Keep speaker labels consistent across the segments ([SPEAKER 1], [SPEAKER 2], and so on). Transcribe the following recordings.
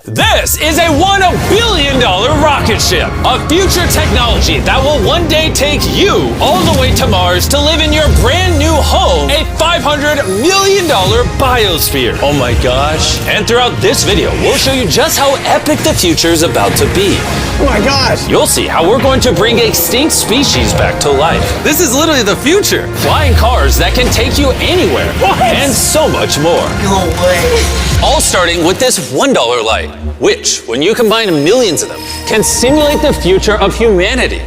[SPEAKER 1] This is a $1 billion rocket ship, a future technology that will one day take you all the way to Mars to live in your brand new home, a $500 million biosphere. Oh my gosh. And throughout this video, we'll show you just how epic the future is about to be.
[SPEAKER 2] Oh my gosh.
[SPEAKER 1] You'll see how we're going to bring extinct species back to life. This is literally the future. Flying cars that can take you anywhere.
[SPEAKER 2] What?
[SPEAKER 1] And so much more.
[SPEAKER 3] No way.
[SPEAKER 1] All starting with this $1 light, which, when you combine millions of them, can simulate the future of humanity,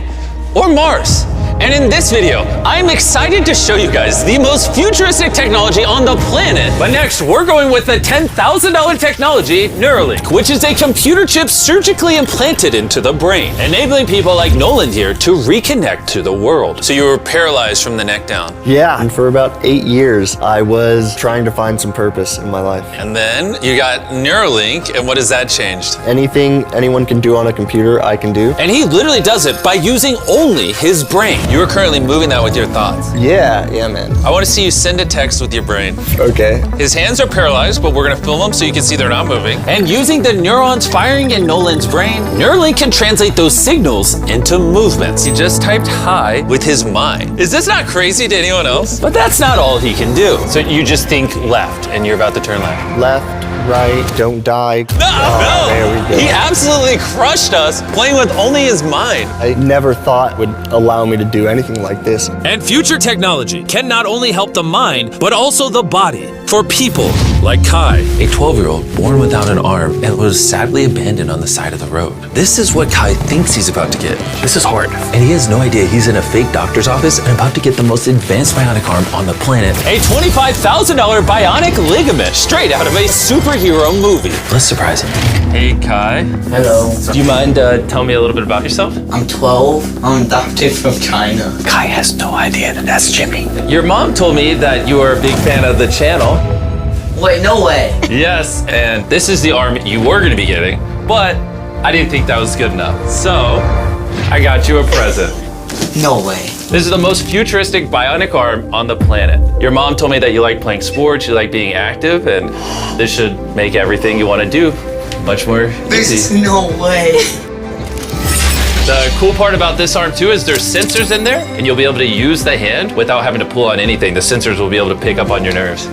[SPEAKER 1] or Mars. And in this video, I'm excited to show you guys the most futuristic technology on the planet. But next, we're going with the $10,000 technology, Neuralink, which is a computer chip surgically implanted into the brain, enabling people like Nolan here to reconnect to the world. So you were paralyzed from the neck down.
[SPEAKER 4] Yeah, and for about 8 years, I was trying to find some purpose in my life.
[SPEAKER 1] And then you got Neuralink, and what has that changed?
[SPEAKER 4] Anything anyone can do on a computer, I can do.
[SPEAKER 1] And he literally does it by using only his brain. You are currently moving that with your thoughts.
[SPEAKER 4] Yeah, man.
[SPEAKER 1] I want to see you send a text with your brain.
[SPEAKER 4] Okay.
[SPEAKER 1] His hands are paralyzed, but we're going to film them so you can see they're not moving. And using the neurons firing in Nolan's brain, Neuralink can translate those signals into movements. He just typed hi with his mind. Is this not crazy to anyone else? But that's not all he can do. So you just think left, and you're about to turn left.
[SPEAKER 4] Left, right, don't die.
[SPEAKER 1] No!
[SPEAKER 4] There we go.
[SPEAKER 1] He absolutely crushed us playing with only his mind.
[SPEAKER 4] I never thought would allow me to do anything like this.
[SPEAKER 1] And future technology can not only help the mind, but also the body for people like Kai. A 12-year-old born without an arm and was sadly abandoned on the side of the road. This is what Kai thinks he's about to get. This is hard. And he has no idea he's in a fake doctor's office and about to get the most advanced bionic arm on the planet. A $25,000 bionic ligament straight out of a superhero movie. Let's surprise him. Hey, Kai.
[SPEAKER 3] Hello.
[SPEAKER 1] Do you mind telling me a little bit about yourself?
[SPEAKER 3] I'm 12. I'm adopted from China.
[SPEAKER 1] Kai has no idea that that's Jimmy. Your mom told me that you are a big fan of the channel.
[SPEAKER 3] Wait, no way.
[SPEAKER 1] Yes, and this is the arm you were going to be getting, but I didn't think that was good enough. So, I got you a present.
[SPEAKER 3] No way.
[SPEAKER 1] This is the most futuristic bionic arm on the planet. Your mom told me that you like playing sports, you like being active, and this should make everything you want to do much more
[SPEAKER 3] There's
[SPEAKER 1] easy.
[SPEAKER 3] no way.
[SPEAKER 1] The cool part about this arm too is there's sensors in there, and you'll be able to use the hand without having to pull on anything. The sensors will be able to pick up on your nerves.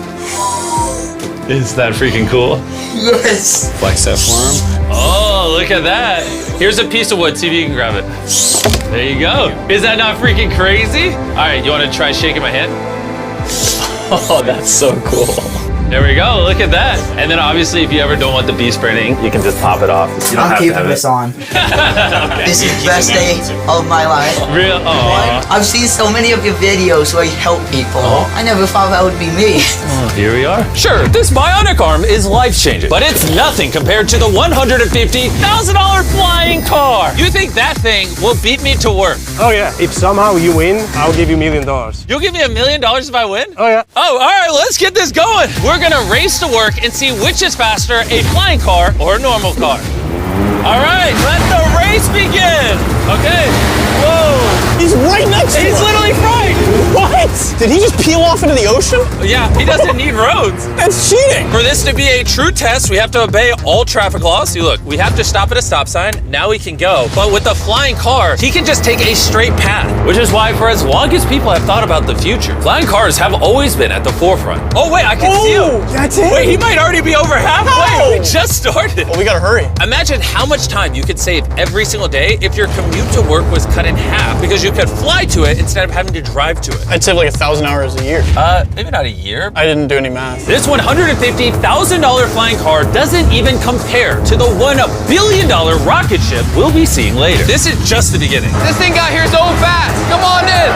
[SPEAKER 1] Is that freaking cool?
[SPEAKER 3] Yes.
[SPEAKER 2] Flex that forearm.
[SPEAKER 1] Oh, look at that. Here's a piece of wood. See if you can grab it. There you go. Is that not freaking crazy? All right, you want to try shaking my hand? Oh, that's so cool. There we go. Look at that. And then obviously, if you ever don't want the bee spraying, you can just pop it off. You don't
[SPEAKER 3] I'm
[SPEAKER 1] have to
[SPEAKER 3] keeping
[SPEAKER 1] have
[SPEAKER 3] this
[SPEAKER 1] it.
[SPEAKER 3] on. This is the best day of my life.
[SPEAKER 1] Real? Oh.
[SPEAKER 3] I've seen so many of your videos where you help people. I never thought that would be me.
[SPEAKER 1] Here we are. Sure, this bionic arm is life-changing, but it's nothing compared to the $150,000 flying car. You think that thing will beat me to work?
[SPEAKER 2] Oh yeah, if somehow you win, I'll give you $1 million.
[SPEAKER 1] You'll give me $1 million if I win?
[SPEAKER 2] Oh yeah.
[SPEAKER 1] Oh, all right, let's get this going. We're gonna race to work and see which is faster, a flying car or a normal car. All right, let the race begin. Okay. Whoa.
[SPEAKER 2] He's right next to
[SPEAKER 1] He's
[SPEAKER 2] us.
[SPEAKER 1] literally right.
[SPEAKER 2] What? Did he just peel off into the ocean?
[SPEAKER 1] Yeah, he doesn't need roads.
[SPEAKER 2] That's cheating.
[SPEAKER 1] For this to be a true test, we have to obey all traffic laws. See, look, we have to stop at a stop sign. Now we can go. But with the flying car, he can just take a straight path, which is why for as long as people have thought about the future, flying cars have always been at the forefront. Oh, wait, I can see him.
[SPEAKER 2] That's it.
[SPEAKER 1] Wait, he might already be over halfway.
[SPEAKER 2] No.
[SPEAKER 1] We just started.
[SPEAKER 2] Well, we gotta hurry.
[SPEAKER 1] Imagine how much time you could save every single day if your commute to work was cut in half because you could fly to it instead of having to drive to it.
[SPEAKER 2] I'd save like 1,000 hours a year.
[SPEAKER 1] Maybe not a year.
[SPEAKER 2] I didn't do any math.
[SPEAKER 1] This $150,000 flying car doesn't even compare to the $1 billion rocket ship we'll be seeing later. This is just the beginning.
[SPEAKER 5] This thing got here so fast. Come on in.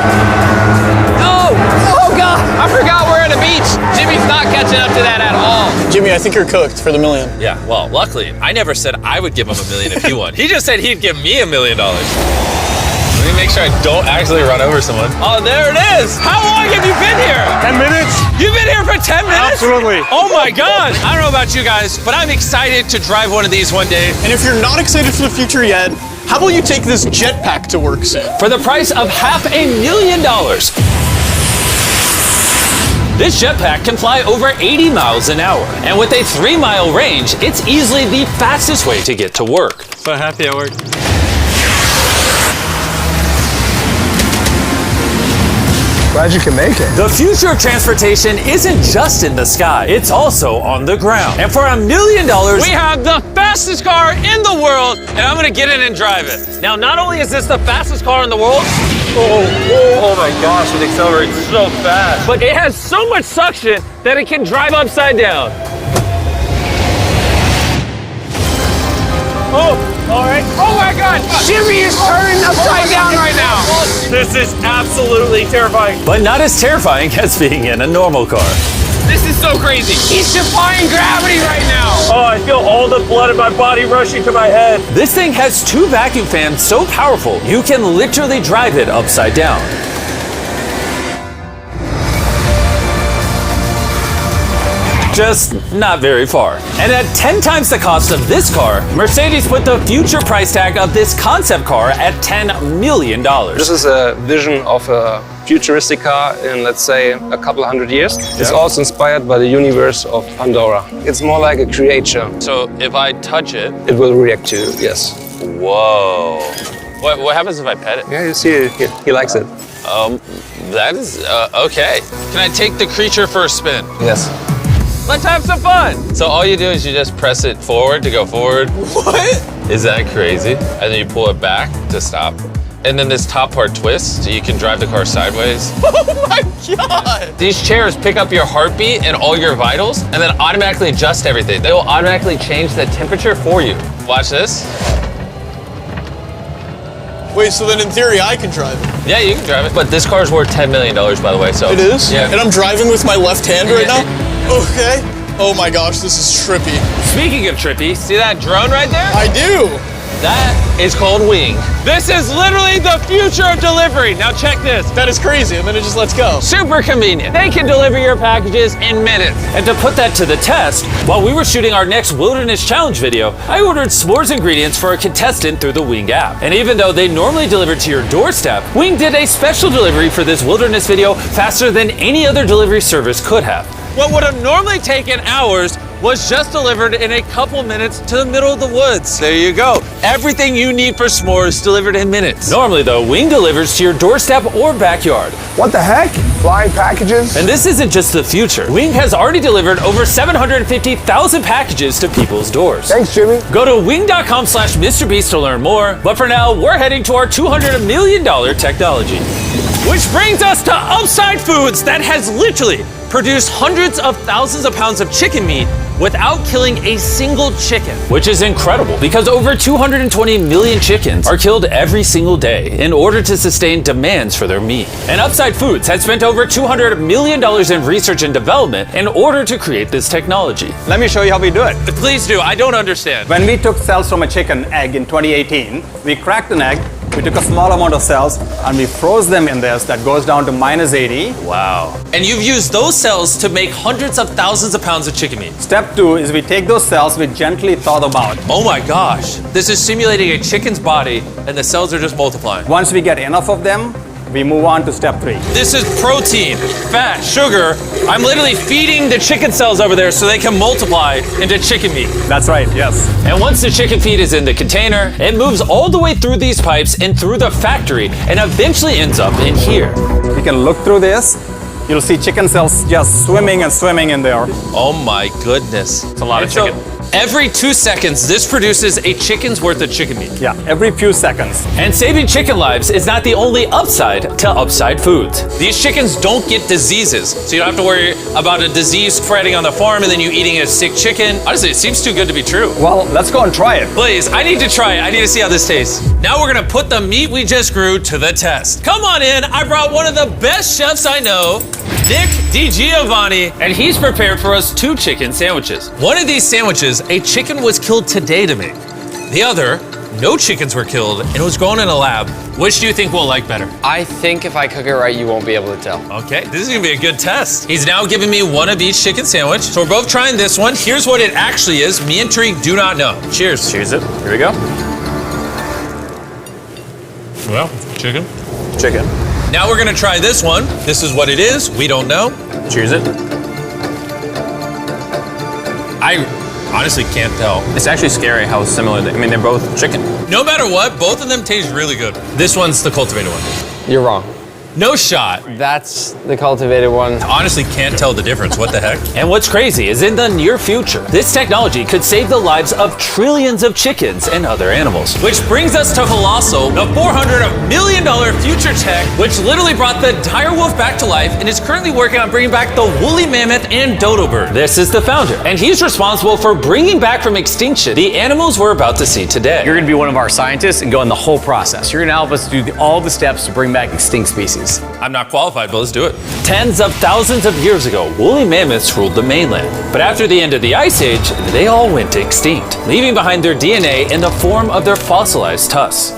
[SPEAKER 5] Oh God. I forgot we're at a beach. Jimmy's not catching up to that at all.
[SPEAKER 2] Jimmy, I think you're cooked for the $1 million.
[SPEAKER 1] Yeah, well, luckily, I never said I would give him $1 million if he won. He just said he'd give me $1 million. Let me make sure I don't actually run over someone. Oh, there it is. How long have you been here?
[SPEAKER 2] 10 minutes?
[SPEAKER 1] You've been here for 10 minutes?
[SPEAKER 2] Absolutely.
[SPEAKER 1] Oh my God. I don't know about you guys, but I'm excited to drive one of these one day.
[SPEAKER 2] And if you're not excited for the future yet, how about you take this jetpack to work soon?
[SPEAKER 1] For the price of $500,000. This jetpack can fly over 80 miles an hour. And with a 3-mile range, it's easily the fastest way to get to work.
[SPEAKER 2] So happy at work.
[SPEAKER 6] Glad you can make it.
[SPEAKER 1] The future of transportation isn't just in the sky, it's also on the ground. And for $1 million,
[SPEAKER 5] We have the fastest car in the world, and I'm gonna get in and drive it. Now, not only is this the fastest car in the world, oh my gosh, it accelerates so fast. But it has so much suction that it can drive upside down. Oh, all right. Oh my God, Jimmy is turning upside down right now. This is absolutely terrifying.
[SPEAKER 1] but not as terrifying as being in a normal car.
[SPEAKER 5] This is so crazy. He's defying gravity right now. Oh, I feel all the blood in my body rushing to my head.
[SPEAKER 1] This thing has 2 vacuum fans so powerful, you can literally drive it upside down. Just not very far. And at 10 times the cost of this car, Mercedes put the future price tag of this concept car at $10 million.
[SPEAKER 7] This is a vision of a futuristic car in, let's say, a couple hundred years. It's also inspired by the universe of Pandora. It's more like a creature.
[SPEAKER 5] So if I touch it,
[SPEAKER 7] It will react to you, yes.
[SPEAKER 5] whoa. What happens if I pet it?
[SPEAKER 7] Yeah, you see, he likes it.
[SPEAKER 5] That is, okay. Can I take the creature for a spin?
[SPEAKER 7] Yes.
[SPEAKER 5] Let's have some fun. So all you do is you just press it forward to go forward.
[SPEAKER 2] What?
[SPEAKER 5] Is that crazy? And then you pull it back to stop. And then this top part twists, so you can drive the car sideways.
[SPEAKER 2] Oh my God.
[SPEAKER 5] These chairs pick up your heartbeat and all your vitals, and then automatically adjust everything. They will automatically change the temperature for you. Watch this.
[SPEAKER 2] Wait, so then in theory I can drive it?
[SPEAKER 5] Yeah, you can drive it. But this car's worth $10 million, by the way, so.
[SPEAKER 2] It is?
[SPEAKER 5] Yeah.
[SPEAKER 2] And I'm driving with my left hand right
[SPEAKER 5] Yeah.
[SPEAKER 2] now? Okay. Oh my gosh, this is trippy.
[SPEAKER 5] Speaking of trippy, see that drone right there?
[SPEAKER 2] I do.
[SPEAKER 5] That is called Wing. This is literally the future of delivery. Now check this.
[SPEAKER 2] That is crazy, and then it just lets go.
[SPEAKER 5] Super convenient. They can deliver your packages in minutes.
[SPEAKER 1] And to put that to the test, while we were shooting our next Wilderness Challenge video, I ordered s'mores ingredients for a contestant through the Wing app. And even though they normally deliver to your doorstep, Wing did a special delivery for this Wilderness video faster than any other delivery service could have.
[SPEAKER 5] What would have normally taken hours was just delivered in a couple minutes to the middle of the woods. There you go. Everything you need for s'mores delivered in minutes.
[SPEAKER 1] Normally though, Wing delivers to your doorstep or backyard.
[SPEAKER 6] What the heck? Flying packages?
[SPEAKER 1] And this isn't just the future. Wing has already delivered over 750,000 packages to people's doors.
[SPEAKER 6] Thanks, Jimmy.
[SPEAKER 1] Go to wing.com/MrBeast to learn more. But for now, we're heading to our $200 million technology. Which brings us to Upside Foods that has literally produced hundreds of thousands of pounds of chicken meat without killing a single chicken. Which is incredible because over 220 million chickens are killed every single day in order to sustain demands for their meat. And Upside Foods has spent over $200 million in research and development in order to create this technology.
[SPEAKER 8] Let me show you how we do it.
[SPEAKER 5] Please do. I don't understand.
[SPEAKER 8] When we took cells from a chicken egg in 2018, we cracked an egg, we took a small amount of cells, and we froze them in this that goes down to -80.
[SPEAKER 1] Wow. And you've used those cells to make hundreds of thousands of pounds of chicken meat.
[SPEAKER 8] Step 2 is we take those cells, we gently thaw them out.
[SPEAKER 1] Oh my gosh. This is simulating a chicken's body and the cells are just multiplying.
[SPEAKER 8] Once we get enough of them, we move on to step 3.
[SPEAKER 1] This is protein, fat, sugar. I'm literally feeding the chicken cells over there so they can multiply into chicken meat.
[SPEAKER 8] That's right, yes.
[SPEAKER 1] And once the chicken feed is in the container, it moves all the way through these pipes and through the factory and eventually ends up in here.
[SPEAKER 8] You can look through this. You'll see chicken cells just swimming and swimming in there.
[SPEAKER 1] Oh my goodness.
[SPEAKER 8] It's a lot of chicken.
[SPEAKER 1] Every 2 seconds, this produces a chicken's worth of chicken meat.
[SPEAKER 8] Yeah, every few seconds.
[SPEAKER 1] And saving chicken lives is not the only upside to Upside Foods. These chickens don't get diseases, so you don't have to worry about a disease spreading on the farm and then you eating a sick chicken. Honestly, it seems too good to be true.
[SPEAKER 8] Well, let's go and try it.
[SPEAKER 1] Please, I need to try it. I need to see how this tastes. Now we're gonna put the meat we just grew to the test. Come on in, I brought one of the best chefs I know, Nick DiGiovanni, and he's prepared for us 2 chicken sandwiches. One of these sandwiches, a chicken was killed today to make. The other, no chickens were killed and it was grown in a lab. Which do you think we'll like better?
[SPEAKER 5] I think if I cook it right, you won't be able to tell.
[SPEAKER 1] Okay, this is gonna be a good test. He's now giving me one of each chicken sandwich. So we're both trying this one. Here's what it actually is. Me and Tariq do not know. Cheers.
[SPEAKER 8] Cheers it. Here we go.
[SPEAKER 1] Well, chicken.
[SPEAKER 8] Chicken.
[SPEAKER 1] Now we're gonna try this one. This is what it is. We don't know.
[SPEAKER 5] Cheers it. I honestly can't tell. It's actually scary how similar they, I mean, they're both chicken.
[SPEAKER 1] No matter what, both of them taste really good. This one's the cultivated one.
[SPEAKER 9] You're wrong.
[SPEAKER 1] No shot.
[SPEAKER 9] That's the cultivated one.
[SPEAKER 1] Honestly, can't tell the difference. What the heck?
[SPEAKER 5] And what's crazy is in the near future, this technology could save the lives of trillions of chickens and other animals.
[SPEAKER 1] Which brings us to Colossal, the $400 million future tech, which literally brought the dire wolf back to life and is currently working on bringing back the woolly mammoth and dodo bird.
[SPEAKER 5] This is the founder, and he's responsible for bringing back from extinction the animals we're about to see today.
[SPEAKER 10] You're gonna be one of our scientists and go in the whole process. You're gonna help us do all the steps to bring back extinct species.
[SPEAKER 1] I'm not qualified, but let's do it.
[SPEAKER 5] Tens of thousands of years ago, woolly mammoths ruled the mainland. But after the end of the Ice Age, they all went extinct, leaving behind their DNA in the form of their fossilized tusks.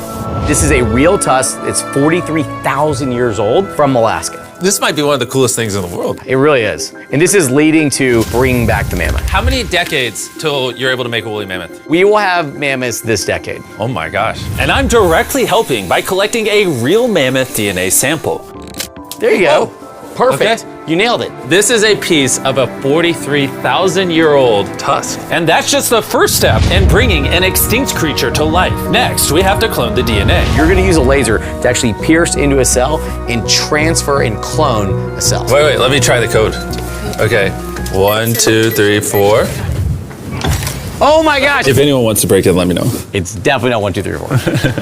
[SPEAKER 10] This is a real tusk. It's 43,000 years old from Alaska.
[SPEAKER 1] This might be one of the coolest things in the world.
[SPEAKER 10] It really is. And this is leading to bringing back the mammoth.
[SPEAKER 1] How many decades till you're able to make a woolly mammoth?
[SPEAKER 10] We will have mammoths this decade.
[SPEAKER 1] Oh my gosh.
[SPEAKER 5] And I'm directly helping by collecting a real mammoth DNA sample.
[SPEAKER 10] There you go. Perfect. You nailed it.
[SPEAKER 5] This is a piece of a 43,000-year-old tusk. And that's just the first step in bringing an extinct creature to life. Next, we have to clone the DNA.
[SPEAKER 10] You're gonna use a laser to actually pierce into a cell and transfer and clone a cell.
[SPEAKER 1] Wait, let me try the code. Okay, 1, 2, 3, 4.
[SPEAKER 10] Oh my gosh.
[SPEAKER 1] If anyone wants to break it, let me know.
[SPEAKER 10] It's definitely not 1, 2, 3, 4.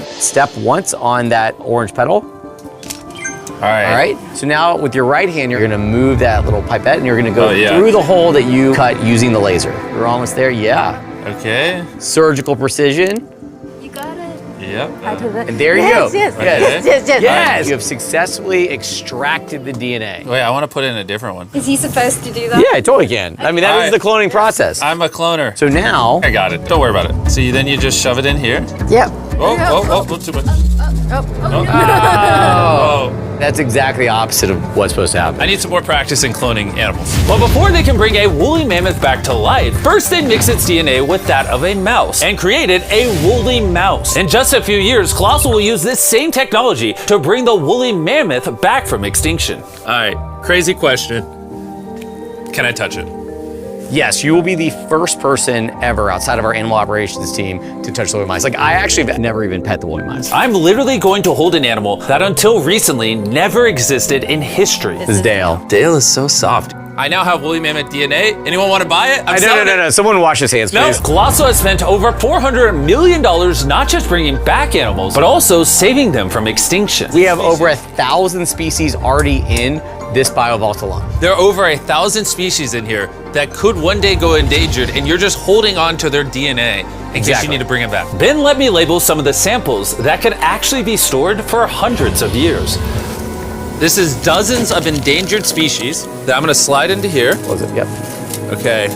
[SPEAKER 10] Step once on that orange petal.
[SPEAKER 1] All right.
[SPEAKER 10] So now with your right hand, you're gonna move that little pipette and you're gonna go
[SPEAKER 1] Oh, yeah.
[SPEAKER 10] through the hole that you cut using the laser. You're almost there, yeah.
[SPEAKER 1] Okay.
[SPEAKER 10] Surgical precision.
[SPEAKER 11] You got it.
[SPEAKER 1] Yep.
[SPEAKER 10] And there you go.
[SPEAKER 11] Yes.
[SPEAKER 10] Yes. Yes. You have successfully extracted the DNA.
[SPEAKER 1] Wait, I want to put in a different one.
[SPEAKER 11] Is he supposed to do that?
[SPEAKER 10] Yeah, I totally can. I mean, that is the cloning process.
[SPEAKER 1] I'm a cloner.
[SPEAKER 10] So now,
[SPEAKER 1] I got it. Don't worry about it. So then you just shove it in here.
[SPEAKER 11] Yep.
[SPEAKER 1] Oh, too much.
[SPEAKER 10] oh, that's exactly the opposite of what's supposed to happen.
[SPEAKER 1] I need some more practice in cloning animals.
[SPEAKER 5] But before they can bring a woolly mammoth back to life, first they mix its DNA with that of a mouse and created a woolly mouse. In just a few years, Colossal will use this same technology to bring the woolly mammoth back from extinction.
[SPEAKER 1] All right, crazy question. Can I touch it?
[SPEAKER 10] Yes, you will be the first person ever outside of our animal operations team to touch the woolly mice. Like, I actually have never even pet the woolly mice.
[SPEAKER 5] I'm literally going to hold an animal that until recently never existed in history.
[SPEAKER 10] This is Dale.
[SPEAKER 1] Dale is so soft. I now have woolly mammoth DNA. Anyone want to buy it?
[SPEAKER 10] No. Someone wash his hands, please.
[SPEAKER 5] Colossal has spent over $400 million not just bringing back animals, but also saving them from extinction.
[SPEAKER 10] We have over 1,000 species already in this biovault alone.
[SPEAKER 1] There are over 1,000 species in here that could one day go endangered, and you're just holding on to their DNA in case you need to bring it back.
[SPEAKER 5] Ben let me label some of the samples that could actually be stored for hundreds of years.
[SPEAKER 1] This is dozens of endangered species that I'm gonna slide into here.
[SPEAKER 10] Was it? Yep.
[SPEAKER 1] Okay.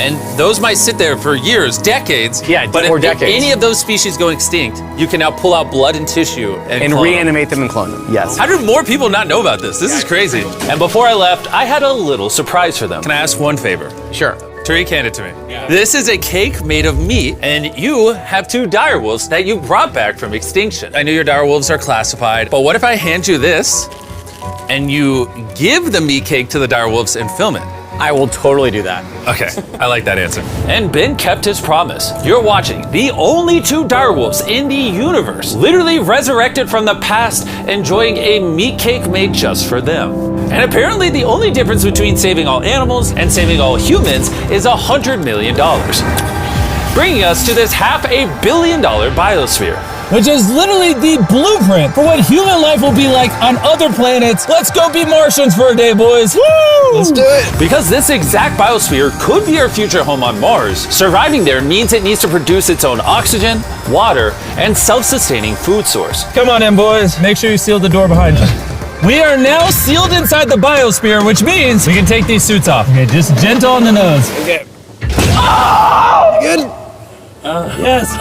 [SPEAKER 1] And those might sit there for years, decades.
[SPEAKER 10] Yeah,
[SPEAKER 1] but
[SPEAKER 10] or
[SPEAKER 1] if
[SPEAKER 10] decades.
[SPEAKER 1] any of those species go extinct, you can now pull out blood and tissue and clone them.
[SPEAKER 10] reanimate them and clone them. Yes.
[SPEAKER 1] How do more people not know about this? This is crazy.
[SPEAKER 5] And before I left, I had a little surprise for them.
[SPEAKER 1] Can I ask one favor?
[SPEAKER 10] Sure.
[SPEAKER 1] Tariq, hand it to me. This is a cake made of meat, and you have 2 dire wolves that you brought back from extinction. I know your dire wolves are classified, but what if I hand you this, and you give the meat cake to the dire wolves and film it?
[SPEAKER 10] I will totally do that.
[SPEAKER 1] Okay, I like that answer.
[SPEAKER 5] And Ben kept his promise. You're watching the only 2 direwolves in the universe, literally resurrected from the past, enjoying a meat cake made just for them. And apparently the only difference between saving all animals and saving all humans is $100 million. Bringing us to this $500 million biosphere.
[SPEAKER 12] Which is literally the blueprint for what human life will be like on other planets. Let's go be Martians for a day, boys. Woo!
[SPEAKER 6] Let's do it.
[SPEAKER 5] Because this exact biosphere could be our future home on Mars, surviving there means it needs to produce its own oxygen, water, and self-sustaining food source.
[SPEAKER 12] Come on in, boys. Make sure you seal the door behind you. We are now sealed inside the biosphere, which means we can take these suits off. Okay, just gentle on the nose.
[SPEAKER 1] Okay.
[SPEAKER 12] Oh! Good.
[SPEAKER 5] Yes.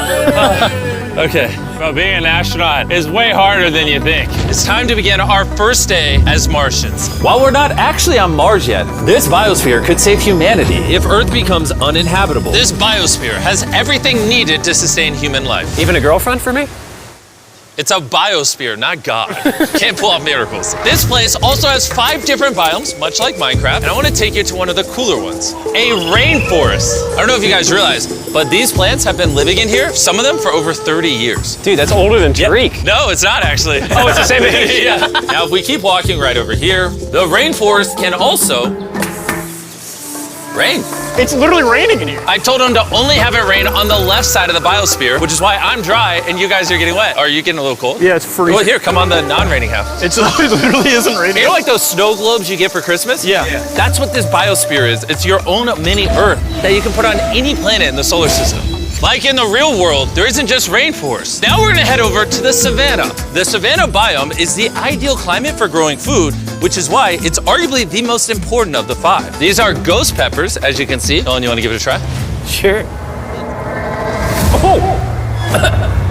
[SPEAKER 1] Okay.
[SPEAKER 5] Well, being an astronaut is way harder than you think.
[SPEAKER 1] It's time to begin our first day as Martians.
[SPEAKER 5] While we're not actually on Mars yet, this biosphere could save humanity if Earth becomes uninhabitable.
[SPEAKER 1] This biosphere has everything needed to sustain human life.
[SPEAKER 10] Even a girlfriend for me?
[SPEAKER 1] It's a biosphere, not God. Can't pull off miracles. This place also has 5 different biomes, much like Minecraft, and I want to take you to one of the cooler ones, a rainforest. I don't know if you guys realize, but these plants have been living in here, some of them for over 30 years.
[SPEAKER 5] Dude, that's older than Tariq.
[SPEAKER 1] No, it's not actually.
[SPEAKER 5] Oh, it's the same age?
[SPEAKER 1] Yeah. Now, if we keep walking right over here, the rainforest can also rain.
[SPEAKER 2] It's literally raining in here.
[SPEAKER 1] I told him to only have it rain on the left side of the biosphere, which is why I'm dry and you guys are getting wet. Are you getting a little cold?
[SPEAKER 2] Yeah, it's freezing.
[SPEAKER 1] Well, here, come on the non-raining half.
[SPEAKER 2] It literally isn't raining.
[SPEAKER 1] You know like those snow globes you get for Christmas?
[SPEAKER 2] Yeah.
[SPEAKER 1] That's what this biosphere is. It's your own mini Earth that you can put on any planet in the solar system. Like in the real world, there isn't just rainforest. Now we're gonna head over to the savanna. The savanna biome is the ideal climate for growing food, which is why it's arguably the most important of the 5. These are ghost peppers, as you can see. Nolan, you wanna give it a try?
[SPEAKER 5] Sure. Oh!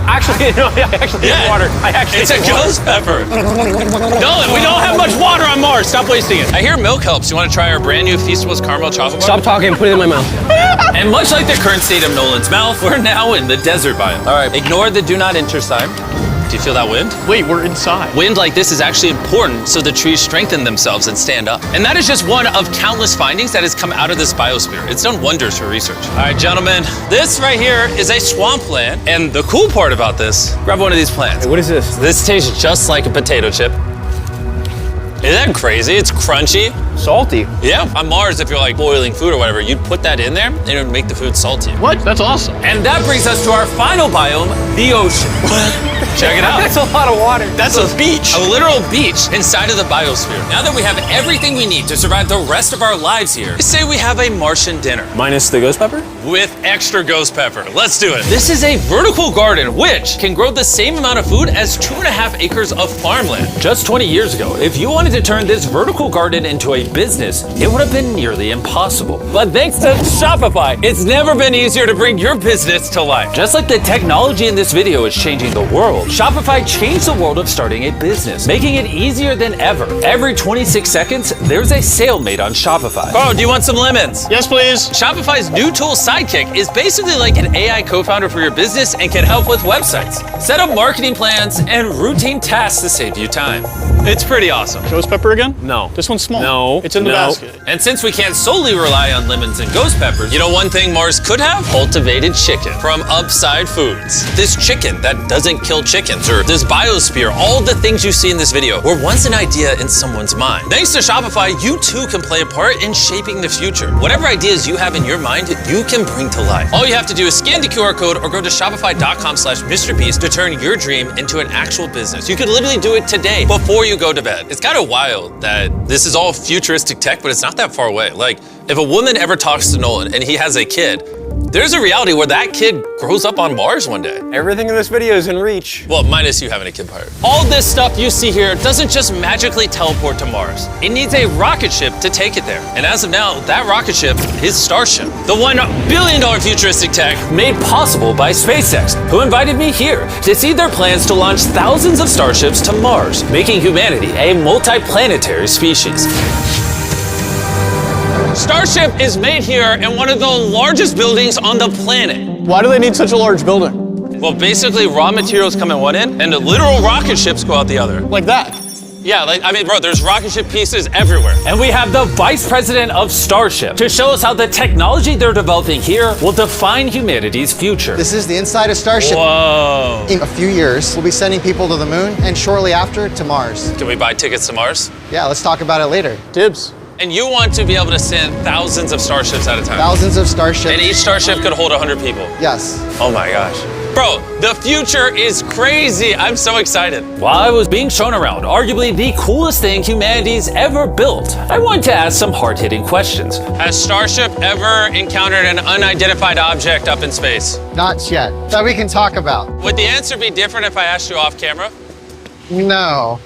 [SPEAKER 5] Actually, no, I actually need water.
[SPEAKER 1] It's a ghost pepper. Nolan, we don't have much water on Mars. Stop wasting it. I hear milk helps. You want to try our brand new Feastables caramel chocolate bar?
[SPEAKER 5] Stop talking and put it in my mouth.
[SPEAKER 1] And much like the current state of Nolan's mouth, we're now in the desert biome. All right, ignore the do not enter sign. Do you feel that wind?
[SPEAKER 2] Wait, we're inside.
[SPEAKER 1] Wind like this is actually important so the trees strengthen themselves and stand up. And that is just one of countless findings that has come out of this biosphere. It's done wonders for research. All right, gentlemen, this right here is a swampland. And the cool part about this, grab one of these plants.
[SPEAKER 5] Hey, what is this?
[SPEAKER 1] This tastes just like a potato chip. Isn't that crazy? It's crunchy.
[SPEAKER 5] Salty.
[SPEAKER 1] Yeah, on Mars, if you're like boiling food or whatever, you'd put that in there and it would make the food salty.
[SPEAKER 2] What? That's awesome.
[SPEAKER 1] And that brings us to our final biome, the ocean. Check it out.
[SPEAKER 5] That's a lot of water.
[SPEAKER 1] That's a beach. A literal beach inside of the biosphere. Now that we have everything we need to survive the rest of our lives here, say we have a Martian dinner.
[SPEAKER 5] Minus the ghost pepper?
[SPEAKER 1] With extra ghost pepper. Let's do it. This is a vertical garden, which can grow the same amount of food as 2.5 acres of farmland. Just 20 years ago, if you wanted to turn this vertical garden into a business, it would have been nearly impossible. But thanks to Shopify, it's never been easier to bring your business to life. Just like the technology in this video is changing the world, Shopify changed the world of starting a business, making it easier than ever. Every 26 seconds, there's a sale made on Shopify. Oh, do you want some lemons?
[SPEAKER 2] Yes, please.
[SPEAKER 1] Shopify's new tool, Sidekick, is basically like an AI co-founder for your business and can help with websites, set up marketing plans, and routine tasks to save you time. It's pretty awesome.
[SPEAKER 2] Ghost pepper again?
[SPEAKER 5] No.
[SPEAKER 2] This one's small.
[SPEAKER 5] No.
[SPEAKER 2] It's in the basket.
[SPEAKER 1] And since we can't solely rely on lemons and ghost peppers, you know one thing Mars could have? Cultivated chicken from Upside Foods. This chicken that doesn't kill chickens, or this biosphere, all the things you see in this video were once an idea in someone's mind. Thanks to Shopify, you too can play a part in shaping the future. Whatever ideas you have in your mind, you can bring to life. All you have to do is scan the QR code or go to shopify.com/MrBeast to turn your dream into an actual business. You could literally do it today before you go to bed. It's kind of wild that this is all futuristic tech, but it's not that far away. Like, if a woman ever talks to Nolan and he has a kid, there's a reality where that kid grows up on Mars one day.
[SPEAKER 5] Everything in this video is in reach.
[SPEAKER 1] Well, minus you having a kid part. All this stuff you see here doesn't just magically teleport to Mars. It needs a rocket ship to take it there. And as of now, that rocket ship is Starship, the $1 billion futuristic tech made possible by SpaceX, who invited me here to see their plans to launch thousands of Starships to Mars, making humanity a multi-planetary species. Starship is made here in one of the largest buildings on the planet.
[SPEAKER 2] Why do they need such a large building?
[SPEAKER 1] Well, basically, raw materials come in one end, and the literal rocket ships go out the other.
[SPEAKER 2] Like that?
[SPEAKER 1] Yeah, bro, there's rocket ship pieces everywhere. And we have the vice president of Starship to show us how the technology they're developing here will define humanity's future.
[SPEAKER 13] This is the inside of Starship.
[SPEAKER 1] Whoa.
[SPEAKER 13] In a few years, we'll be sending people to the moon, and shortly after, to Mars.
[SPEAKER 1] Can we buy tickets to Mars?
[SPEAKER 13] Yeah, let's talk about it later.
[SPEAKER 2] Dibs.
[SPEAKER 1] And you want to be able to send thousands of Starships at a time?
[SPEAKER 13] Thousands of Starships.
[SPEAKER 1] And each Starship could hold 100 people?
[SPEAKER 13] Yes.
[SPEAKER 1] Oh my gosh. Bro, the future is crazy. I'm so excited. While I was being shown around, arguably the coolest thing humanity's ever built, I wanted to ask some hard-hitting questions. Has Starship ever encountered an unidentified object up in space?
[SPEAKER 13] Not yet. That we can talk about.
[SPEAKER 1] Would the answer be different if I asked you off camera?
[SPEAKER 13] No.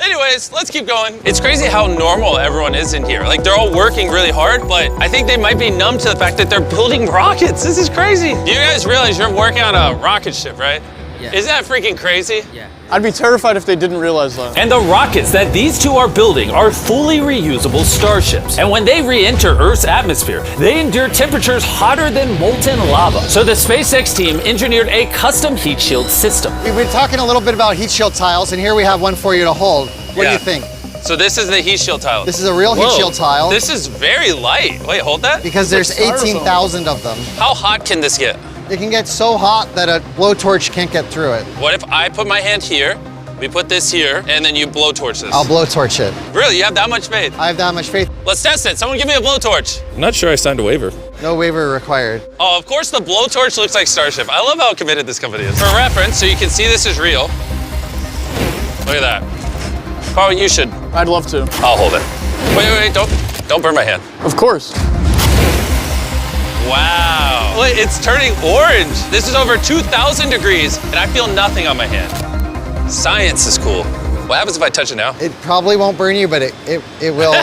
[SPEAKER 1] Anyways, let's keep going. It's crazy how normal everyone is in here. Like, they're all working really hard, but I think they might be numb to the fact that they're building rockets. This is crazy. You guys realize you're working on a rocket ship, right?
[SPEAKER 3] Yeah.
[SPEAKER 1] Isn't that freaking crazy?
[SPEAKER 3] Yeah.
[SPEAKER 2] I'd be terrified if they didn't realize that.
[SPEAKER 12] And the rockets that these two are building are fully reusable starships. And when they re-enter Earth's atmosphere, they endure temperatures hotter than molten lava. So the SpaceX team engineered a custom heat shield system.
[SPEAKER 13] We've been talking a little bit about heat shield tiles, and here we have one for you to hold. What do
[SPEAKER 1] Yeah.
[SPEAKER 13] you think?
[SPEAKER 1] So this is the heat shield tile.
[SPEAKER 13] This is a real heat
[SPEAKER 1] Whoa.
[SPEAKER 13] shield tile.
[SPEAKER 1] This is very light. Wait, hold that.
[SPEAKER 13] Because there's 18,000 of them.
[SPEAKER 1] How hot can this get?
[SPEAKER 13] It can get so hot that a blowtorch can't get through it.
[SPEAKER 1] What if I put my hand here, we put this here, and then you blowtorch this?
[SPEAKER 13] I'll blowtorch it.
[SPEAKER 1] Really? You have that much faith?
[SPEAKER 13] I have that much faith.
[SPEAKER 1] Let's test it. Someone give me a blowtorch.
[SPEAKER 12] I'm not sure I signed a waiver.
[SPEAKER 13] No waiver required.
[SPEAKER 1] Oh, of course the blowtorch looks like Starship. I love how committed this company is. For reference, so you can see this is real. Look at that. Carl, you should.
[SPEAKER 2] I'd love to.
[SPEAKER 1] I'll hold it. Wait, don't burn my hand.
[SPEAKER 2] Of course.
[SPEAKER 1] Wow. Look, it's turning orange. This is over 2,000 degrees, and I feel nothing on my hand. Science is cool. What happens if I touch it now?
[SPEAKER 13] It probably won't burn you, but it will.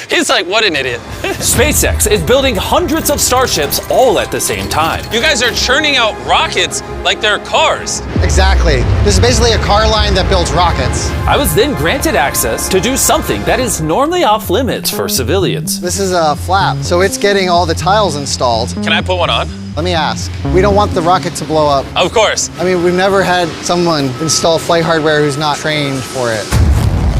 [SPEAKER 1] He's like, what an idiot.
[SPEAKER 12] SpaceX is building hundreds of starships all at the same time.
[SPEAKER 1] You guys are churning out rockets like they're cars.
[SPEAKER 13] Exactly. This is basically a car line that builds rockets.
[SPEAKER 12] I was then granted access to do something that is normally off limits for civilians.
[SPEAKER 13] This is a flap, so it's getting all the tiles installed.
[SPEAKER 1] Can I put one on?
[SPEAKER 13] Let me ask. We don't want the rocket to blow up.
[SPEAKER 1] Of course.
[SPEAKER 13] I mean, we've never had someone install flight hardware who's not trained for it.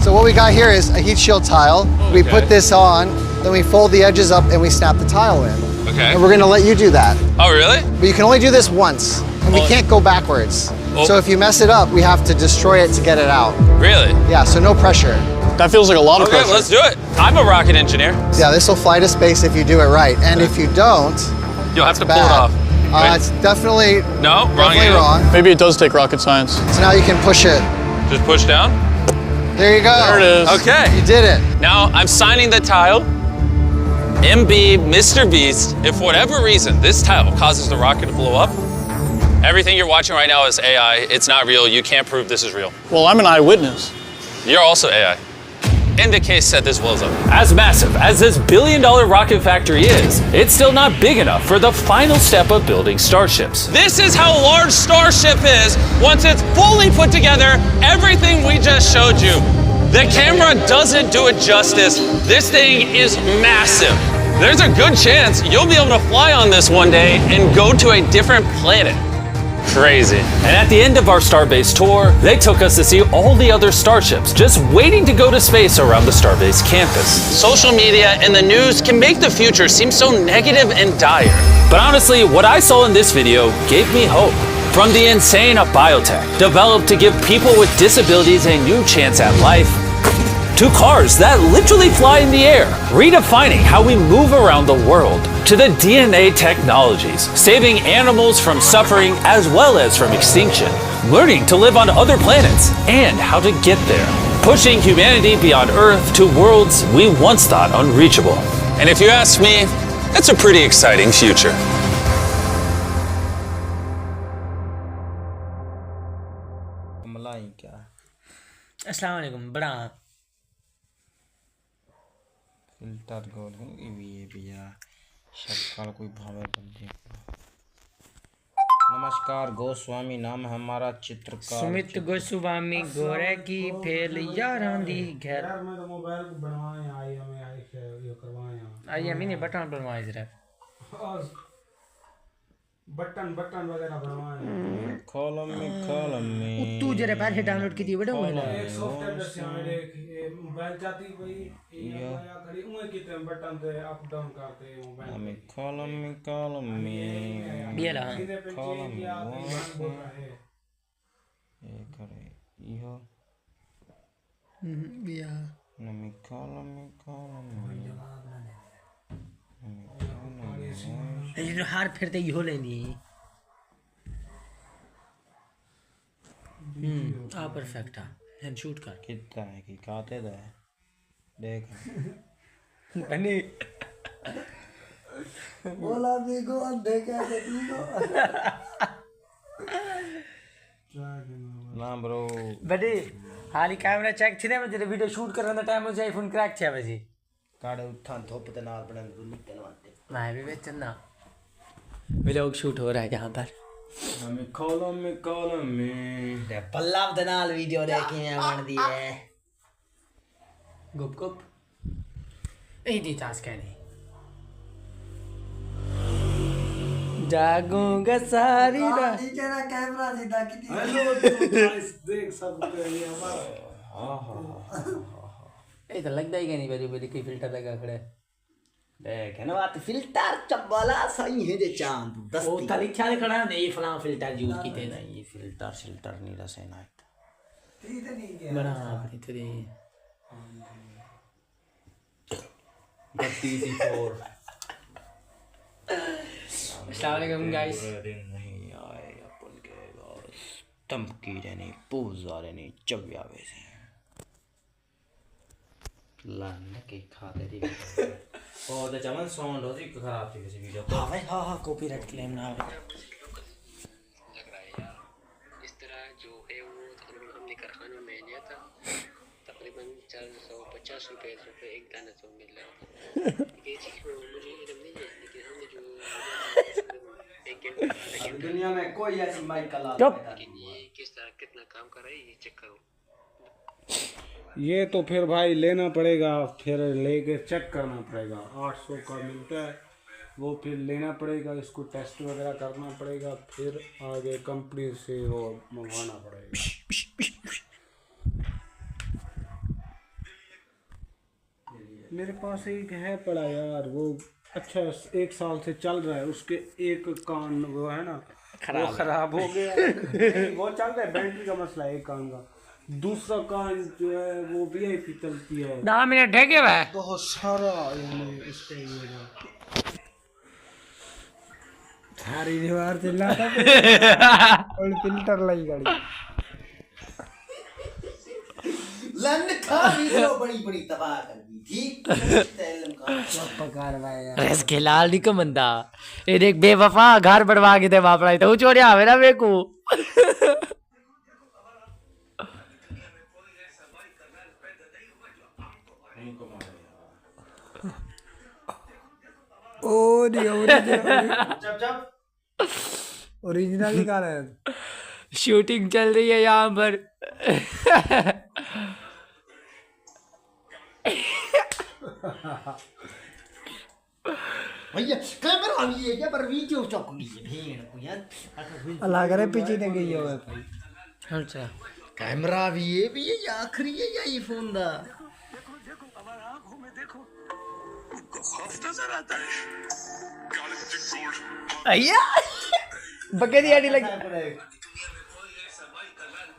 [SPEAKER 13] So what we got here is a heat shield tile. We put this on, then we fold the edges up and we snap the tile in.
[SPEAKER 1] Okay.
[SPEAKER 13] And we're gonna let you do that.
[SPEAKER 1] Oh, really?
[SPEAKER 13] But you can only do this once, and we can't go backwards.
[SPEAKER 1] Oh.
[SPEAKER 13] So if you mess it up, we have to destroy it to get it out.
[SPEAKER 1] Really?
[SPEAKER 13] Yeah, so no pressure.
[SPEAKER 2] That feels like a lot of
[SPEAKER 1] Okay,
[SPEAKER 2] pressure.
[SPEAKER 1] let's do it. I'm a rocket engineer.
[SPEAKER 13] Yeah, this will fly to space if you do it right. And if you don't,
[SPEAKER 1] You'll have to pull
[SPEAKER 13] bad.
[SPEAKER 1] it off. Wait.
[SPEAKER 13] It's definitely
[SPEAKER 1] No, wrong
[SPEAKER 13] definitely
[SPEAKER 1] angle.
[SPEAKER 13] wrong.
[SPEAKER 2] Maybe it does take rocket science.
[SPEAKER 13] So now you can push it.
[SPEAKER 1] Just push down.
[SPEAKER 13] There you go.
[SPEAKER 2] There it is.
[SPEAKER 1] Okay.
[SPEAKER 13] You did it.
[SPEAKER 1] Now I'm signing the tile. MB, Mr. Beast, if for whatever reason this tile causes the rocket to blow up, everything you're watching right now is AI. It's not real. You can't prove this is real.
[SPEAKER 2] Well, I'm an eyewitness.
[SPEAKER 1] You're also AI. In the case that this blows up.
[SPEAKER 12] As massive as this billion-dollar rocket factory is, it's still not big enough for the final step of building starships.
[SPEAKER 1] This is how large Starship is once it's fully put together, everything we just showed you. The camera doesn't do it justice. This thing is massive. There's a good chance you'll be able to fly on this one day and go to a different planet. Crazy.
[SPEAKER 12] And at the end of our Starbase tour, they took us to see all the other starships just waiting to go to space around the Starbase campus.
[SPEAKER 1] Social media and the news can make the future seem so negative and dire.
[SPEAKER 12] But honestly, what I saw in this video gave me hope. From the insane of biotech, developed to give people with disabilities a new chance at life, to cars that literally fly in the air, redefining how we move around the world, to the DNA technologies, saving animals from suffering as well as from extinction, learning to live on other planets and how to get there, pushing humanity beyond Earth to worlds we once thought unreachable.
[SPEAKER 1] And if you ask me, that's a pretty exciting future.
[SPEAKER 3] अस्सलाम वालेकुम बड़ा
[SPEAKER 14] filter गोल ये भैया शक्ल कोई भावे बंदे नमस्कार गोस्वामी नाम है हमारा चित्रकार
[SPEAKER 3] सुमित गोस्वामी गोरे की फेल यारां दी घर
[SPEAKER 14] यार मैं तो मोबाइल को बनवाए आई हमें आई से ये करवाए
[SPEAKER 3] आई हमें ने बटन बनवाए जरा
[SPEAKER 14] बटन वगैरह बनवाए कॉलम में
[SPEAKER 3] तू जरा पहले डाउनलोड की थी बेटा वो
[SPEAKER 14] एक सॉफ्टवेयर दसिया मेरे मोबाइल चाहती भाई ये खड़ी उहे की ते बटन से अप डाउन करते मोबाइल में कॉलम में
[SPEAKER 3] ये ला
[SPEAKER 14] कॉलम ये करे इहो
[SPEAKER 3] या
[SPEAKER 14] नमी कॉलम
[SPEAKER 3] ये हार फिरते यो लेनी आ परफेक्ट है शूट कर
[SPEAKER 14] कितना है कि काते दा है देख
[SPEAKER 3] बनी
[SPEAKER 14] बोला देखो देखा देखो ना ब्रो
[SPEAKER 3] बड़ी हाली कैमरा चेक थी ना जब वीडियो शूट करने का टाइम हो जाए फोन क्रैक छे बजे
[SPEAKER 14] काड़े उठा धोप ते नाल बने निकलवाते
[SPEAKER 3] मैं भी बेचना व्लॉग शूट हो रहा है यहाँ पर
[SPEAKER 14] हमें कॉलम में
[SPEAKER 3] पल्ला दे नाल वीडियो देखे हैं बन दी है
[SPEAKER 14] गुप गुप ए दी टास्क है नहीं
[SPEAKER 9] जागूंगा सारी रात
[SPEAKER 3] नीचे ना कैमरा सीधा कितनी
[SPEAKER 14] हेलो गाइस देख सकते हैं हमारा
[SPEAKER 9] ए तो लगता ही नहीं बड़ी बड़ी कोई फिल्टर लगा खड़े
[SPEAKER 3] देख है ना बात फिल्टर चब्बाला सही है जे चांद दस्ती
[SPEAKER 9] ओ तली ख्याल खड़ा नहीं फलां फिल्टर यूज कीते नहीं ये फिल्टर नहीं रसे ना
[SPEAKER 3] ठीक नहीं क्या
[SPEAKER 9] बड़ा अपनी तेरी गत्ती सी फोर अस्सलाम वालेकुम गाइस
[SPEAKER 15] नहीं आए अपन के बस तमकी रहनी पूजा रहनी चव्या वैसे लाने के खाते दी और तो चमन साउंड होती खराब थी किसी वीडियो
[SPEAKER 3] हां भाई हां कॉपीराइट क्लेम ना आवे
[SPEAKER 16] लग रहा है यार इस तरह जो है वो तकरीबन हमने कारखाने में लिया था तकरीबन 450 रुपए एक दाना तो मिल रहा था ये चीज मुझे इल्म नहीं है लेकिन हमने जो
[SPEAKER 3] दुनिया में कोई ऐसी माइक का लाभ
[SPEAKER 16] लेकिन ये किस तरह कितना काम कर रहा है ये चेक करो
[SPEAKER 14] ये तो फिर भाई लेना पड़ेगा फिर लेके चेक करना पड़ेगा 800 का मिलता है वो फिर लेना पड़ेगा इसको टेस्ट वगैरह करना पड़ेगा फिर आगे कंपनी से वो मंगवाना पड़ेगा मेरे पास एक है पड़ा यार वो अच्छा 1 साल से चल रहा है उसके एक कान वो है ना वो खराब हो गया वो चल रहा है बैटरी का मसला है एक कान का दूसरा कान जो है वो VIP चलती है
[SPEAKER 9] 10 मिनट है क्या भाई
[SPEAKER 14] बहुत सारा इसके ये जो सारी दीवार चिल्लाता और फिल्टर लाई गाड़ी
[SPEAKER 3] लन खा वीडियो बड़ी तबाह कर दी ठीक पकार भाई यार
[SPEAKER 9] रेस के लाल दी का बंदा ये देख बेवफा घर बढ़वा के दे वापराई तो चोरिया आवे ना मेरे को
[SPEAKER 14] ओरिजिनल निकाल है
[SPEAKER 9] शूटिंग चल रही है यहाँ पर
[SPEAKER 3] भैया कैमरा भी है क्या पर वीडियो चौक गई है भेड़ को यार
[SPEAKER 14] अल्लाह करे पीछे नहीं गई है भाई
[SPEAKER 9] अच्छा
[SPEAKER 3] कैमरा भी है ये आखिरी है या ये फोन दा
[SPEAKER 9] अय्या बकरी आड़ी लगी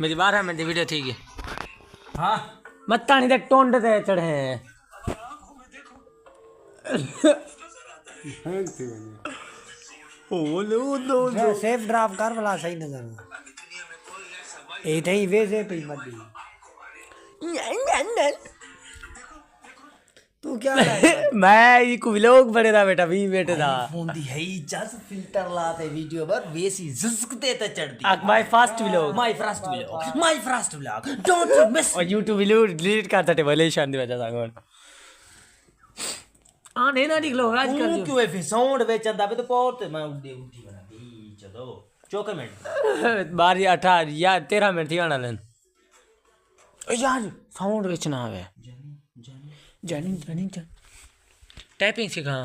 [SPEAKER 9] मेरी 12 मिनट की वीडियो ठीक है हाँ मत्तानी तक टोंड ते चढ़े
[SPEAKER 14] ओ लो सेफ ड्राइव कर वाला सही नजर ए नहीं वैसे पे मत दी तू क्या
[SPEAKER 9] मैं ये को व्लॉग बने था बेटा भी बेटे था
[SPEAKER 3] फोन दी है जस्ट फिल्टर लाते वीडियो पर वैसी झुसकते ते चढ़ती
[SPEAKER 9] my first vlog
[SPEAKER 3] my first vlog don't miss
[SPEAKER 9] और YouTube व्लॉग डिलीट कर देते भले शान दी वजह से आने ना निकलो आजकल
[SPEAKER 3] क्यों है फिर साउंड बेचंदा पे तो बहुत मैं उठी बना दी चलो 4 मिनट
[SPEAKER 9] 12 18 या 13 मिनट थी आना लेन यार साउंड बेचना है जानी टाइपिंग सिखा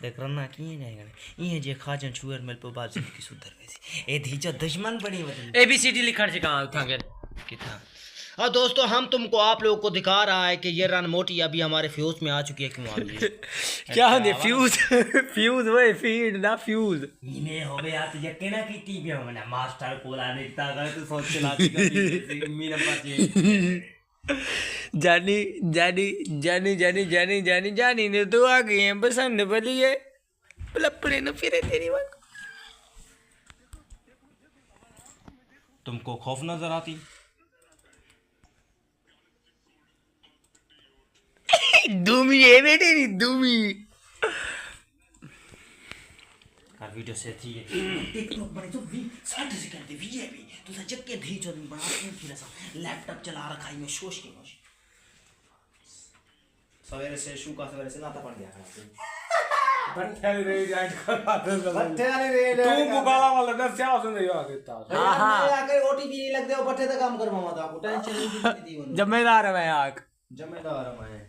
[SPEAKER 15] देख रहा की नहीं ये जे खाजन छुअर मिल पे बात की सुधर वैसी ए धीचा दुश्मन बड़ी
[SPEAKER 9] ABCD लिखण सिखा उठा के
[SPEAKER 15] कितना और दोस्तों हम तुमको आप लोगों को दिखा रहा है कि ये रन मोटी अभी हमारे फ्यूज में आ चुकी है क्यों आ गई
[SPEAKER 9] क्या होने फ्यूज वो फीड ना फ्यूज
[SPEAKER 15] इने हो गया तो यकीन की टीवी में ना मास्टर को ला देता है तो सोच चलाती कभी मेरा बात
[SPEAKER 9] जानी ने तो आ गई है पसंद बली है लपड़े न फिरे तेरी बात
[SPEAKER 15] तुमको खौफ नजर आती
[SPEAKER 9] दूमी है बेटे नहीं दूमी
[SPEAKER 15] का वीडियो से थी
[SPEAKER 3] टिकटॉक बने तो 60 सेकंड दे वीआईपी तो सच के धी जो बड़ा फोन फिर सा लैपटॉप चला रखा है में शोश की मौज सवेरे से शू का सवेरे से नाता पड़ गया
[SPEAKER 14] बट्टे रे जाट का
[SPEAKER 3] बट्टे रे
[SPEAKER 14] तू बुगाला वाला डर क्या उसने नहीं आ देता
[SPEAKER 3] हाँ आके ओटीपी नहीं लगते वो पट्टे तक काम कर मामा आपको टेंशन नहीं थी
[SPEAKER 9] जिम्मेदार है मैं आग
[SPEAKER 3] जिम्मेदार है मैं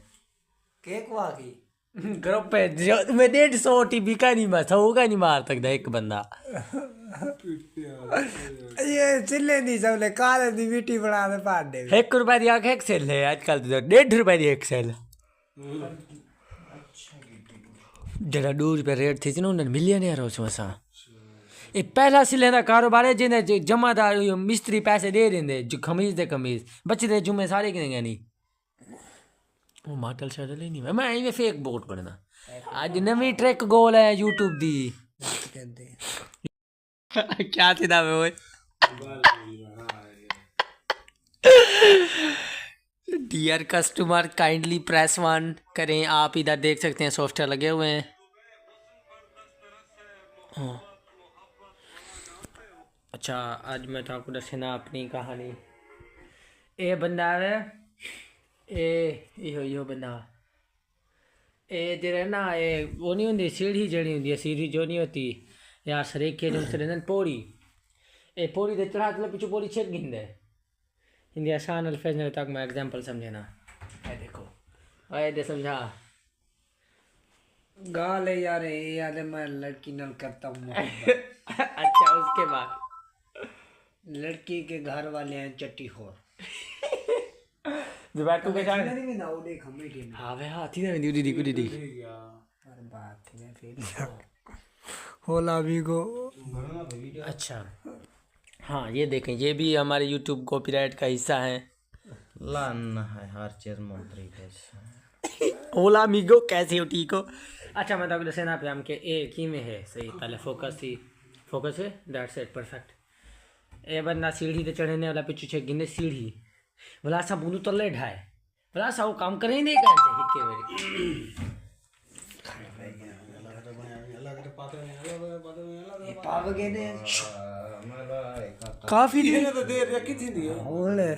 [SPEAKER 3] केक वाकी
[SPEAKER 9] ग्रुप पे जो मैं 150 ओटीपी का नहीं मार 100 का नहीं मार सकता एक बंदा
[SPEAKER 14] ये चिल्ले नहीं सबले काले दी मिट्टी बना दे पाड़ दे
[SPEAKER 9] 1 रुपए दी आंख एक्सेल है आजकल तो 1.5 रुपए दी एक्सेल जरा दूर पे रेट थी ना उन्हें मिलियनेयर हो मसा ये पहला सिले का कारोबार है जिन्हें जमादार मिस्त्री पैसे दे देंगे जो खमीज दे कमीज बच्चे दे जुम्मे सारे किनेंगे नहीं वो माटल शटल ही नहीं मैं इन्हें फेक बोट पढ़ना आज नवी ट्रैक गोल है यूट्यूब दी क्या थी ना वो डियर कस्टमर काइंडली प्रेस 1 करें आप इधर देख सकते हैं सॉफ्टवेयर लगे हुए हैं अच्छा आज मैं तो आपको दसना अपनी कहानी ये बंदा है यो बंदा ये जरा ना ये वो नहीं होती सीढ़ी जड़ी होती सीढ़ी जो नहीं होती यार सरेके जो सर पौड़ी ये पौड़ी दे चढ़ा तो पीछे पौड़ी छेक गिंदे हिंदी आसान अल्फाज ने तक मैं एग्जांपल समझे ना ये देखो ये दे समझा
[SPEAKER 14] गाल है यार ये यार मैं लड़की नल करता हूँ
[SPEAKER 9] अच्छा उसके बाद
[SPEAKER 14] लड़की के घर वाले हैं चट्टी खोर
[SPEAKER 9] जुबान के जाने
[SPEAKER 14] नहीं ना वो देख हमें टीम
[SPEAKER 9] हां वे हाथी ने दी कुड़ी
[SPEAKER 14] अरे बात है फिर होला भी को
[SPEAKER 9] अच्छा हाँ ये देखें ये भी हमारे यूट्यूब कॉपीराइट का हिस्सा है
[SPEAKER 3] लाना है हर चीज मंत्री कैसे
[SPEAKER 9] ओला मीगो कैसे हो ठीक हो अच्छा मैं तो दसना पे हम के ए की में है सही पहले फोकस है दैट्स इट परफेक्ट ए बंदा सीढ़ी ते चढ़ने वाला पीछे छे गिने सीढ़ी भला सा बुंदू तले ढाए भला सा वो काम करे ही नहीं करते हिक्के मेरे
[SPEAKER 14] पावगे ने
[SPEAKER 9] काफी
[SPEAKER 14] देर तो देर रखी थी दी होले